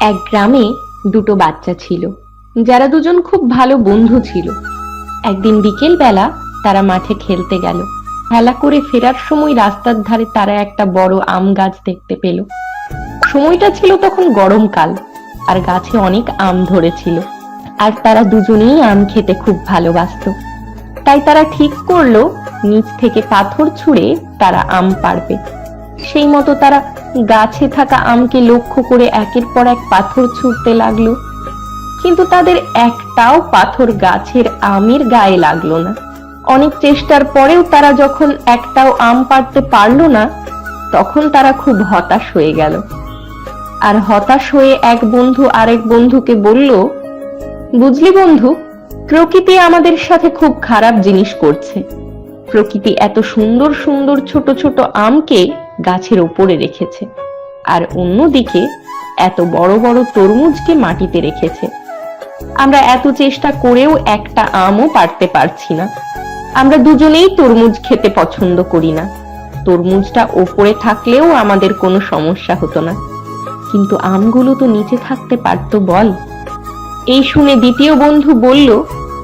এক গ্রামে দুটো বাচ্চা ছিল, যারা দুজন খুব ভালো বন্ধু ছিল। একদিন বিকেল বেলা তারা মাঠে খেলতে গেল। খেলা করে ফেরার সময় রাস্তার ধারে তারা একটা বড় আম গাছ দেখতে পেল। সময়টা ছিল তখন গরমকাল, আর গাছে অনেক আম ধরেছিল। আর তারা দুজনেই আম খেতে খুব ভালোবাসতো। তাই তারা ঠিক করলো নিচ থেকে পাথর ছুঁড়ে তারা আম পাড়বে। সেই মতো তারা গাছে থাকা আমকে লক্ষ্য করে একের পর এক পাথর ছুঁড়তে লাগলো, কিন্তু তাদের একটাও পাথর গাছের আমের গায়ে লাগলো না। অনেক চেষ্টার পরেও তারা যখন একটাও আম পাড়তে পারলো না, তখন তারা খুব হতাশ হয়ে গেল। আর হতাশ হয়ে এক বন্ধু আরেক বন্ধুকে বলল, বুঝলি বন্ধু, প্রকৃতি আমাদের সাথে খুব খারাপ জিনিস করছে। প্রকৃতি এত সুন্দর সুন্দর ছোট ছোট আমকে গাছের উপরে রেখেছে, আর অন্যদিকে এত বড় বড় তরমুজকে মাটিতে রেখেছে। আমরা এত চেষ্টা করেও একটা আমও পারতে পারছি না। আমরা দুজনেই তরমুজ খেতে পছন্দ করি না। তরমুজটা ওপরে থাকলেও আমাদের কোনো সমস্যা হতো না, কিন্তু আমগুলো তো নিচে থাকতে পারতো বল। এই শুনে দ্বিতীয় বন্ধু বলল,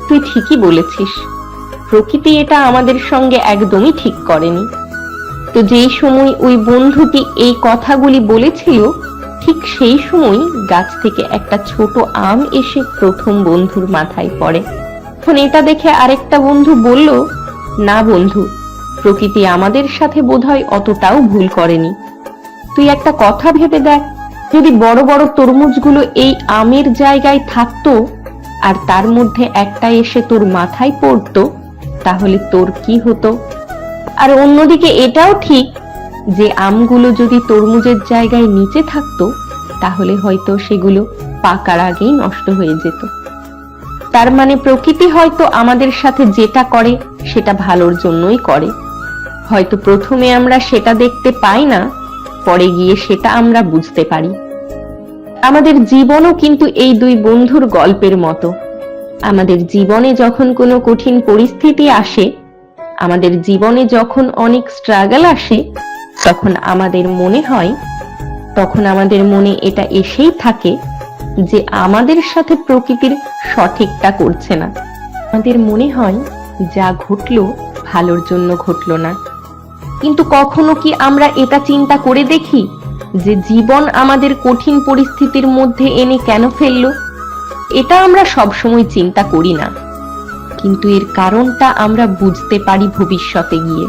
তুই ঠিকই বলেছিস, প্রকৃতি এটা আমাদের সঙ্গে একদমই ঠিক করেনি। তো যেই সময় ওই বন্ধুটি এই কথাগুলি বলেছিল, ঠিক সেই সময় গাছ থেকে একটা ছোট আম এসে প্রথম বন্ধুর মাথায় পড়ে। এখন এটা দেখে আরেকটা বন্ধু বলল, না বন্ধু, প্রকৃতি আমাদের সাথে বোধহয় অতটাও ভুল করেনি। তুই একটা কথা ভেবে দেখ, যদি বড় বড় তরমুজগুলো এই আমের জায়গায় থাকতো আর তার মধ্যে একটা এসে তোর মাথায় পড়তো, তাহলে তোর কি হতো? আর অন্যদিকে এটাও ঠিক যে আমগুলো যদি তরমুজের জায়গায় নিচে থাকতো, তাহলে হয়তো সেগুলো পাকার আগেই নষ্ট হয়ে যেত। তার মানে প্রকৃতি হয়তো আমাদের সাথে যেটা করে সেটা ভালোর জন্যই করে। হয়তো প্রথমে আমরা সেটা দেখতে পাই না, পরে গিয়ে সেটা আমরা বুঝতে পারি। আমাদের জীবনও কিন্তু এই দুই বন্ধুর গল্পের মতো। আমাদের জীবনে যখন কোনো কঠিন পরিস্থিতি আসে, আমাদের জীবনে যখন অনেক স্ট্রাগল আসে, তখন আমাদের মনে এটা এসেই থাকে যে আমাদের সাথে প্রকৃতির সঠিকটা করছে না। আমাদের মনে হয় যা ঘটলো ভালোর জন্য ঘটলো না। কিন্তু কখনো কি আমরা এটা চিন্তা করে দেখি যে জীবন আমাদের কঠিন পরিস্থিতির মধ্যে এনে কেন ফেললো? এটা আমরা সবসময় চিন্তা করি না, কিন্তু এর কারণটা আমরা বুঝতে পারি ভবিষ্যতে গিয়ে,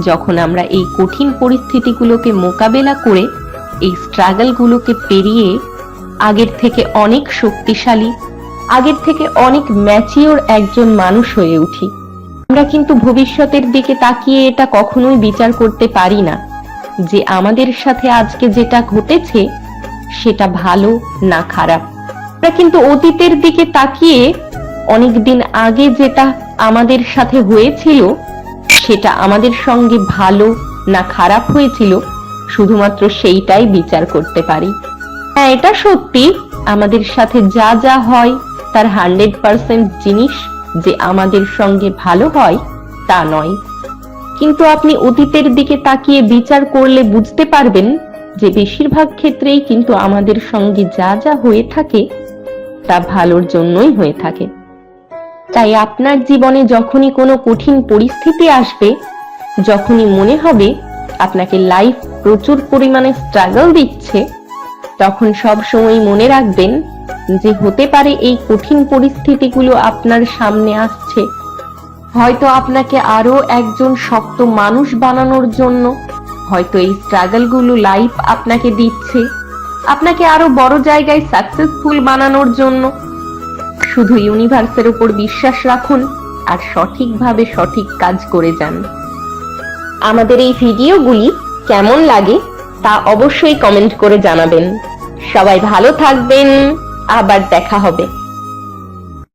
যখন আমরা এই কঠিন পরিস্থিতিগুলোকে মোকাবেলা করে এই স্ট্রাগলগুলোকে পেরিয়ে আগের থেকে অনেক শক্তিশালী, আগের থেকে অনেক ম্যাচিওর একজন মানুষ হয়ে উঠি। আমরা কিন্তু ভবিষ্যতের দিকে তাকিয়ে এটা কখনোই বিচার করতে পারি না যে আমাদের সাথে আজকে যেটা ঘটেছে সেটা ভালো না খারাপ। আমরা কিন্তু অতীতের দিকে তাকিয়ে অনেকদিন আগে যেটা আমাদের সাথে হয়েছিল সেটা আমাদের সঙ্গে ভালো না খারাপ হয়েছিল, শুধুমাত্র সেইটাই বিচার করতে পারি। হ্যাঁ, এটা সত্যি, আমাদের সাথে যা যা হয় তার 100% জিনিস যে আমাদের সঙ্গে ভালো হয় তা নয়। কিন্তু আপনি অতীতের দিকে তাকিয়ে বিচার করলে বুঝতে পারবেন যে বেশিরভাগ ক্ষেত্রেই কিন্তু আমাদের সঙ্গে যা যা হয়ে থাকে তা ভালোর জন্যই হয়ে থাকে। তাই আপনার জীবনে যখনই কোনো কঠিন পরিস্থিতি আসবে, যখনই মনে হবে আপনাকে লাইফ প্রচুর পরিমাণে স্ট্রাগল দিচ্ছে, তখন সব সময় মনে রাখবেন যে হতে পারে এই কঠিন পরিস্থিতিগুলো আপনার সামনে আসছে হয়তো আপনাকে আরো একজন শক্ত মানুষ বানানোর জন্য। হয়তো এই স্ট্রাগলগুলো লাইফ আপনাকে দিচ্ছে আপনাকে আরো বড় জায়গায় সাকসেসফুল বানানোর জন্য। শুধু ইউনিভার্সের উপর বিশ্বাস রাখুন আর সঠিকভাবে সঠিক কাজ করে যান। আমাদের এই ভিডিওগুলি কেমন লাগে তা অবশ্যই কমেন্ট করে জানাবেন। সবাই ভালো থাকবেন, আবার দেখা হবে।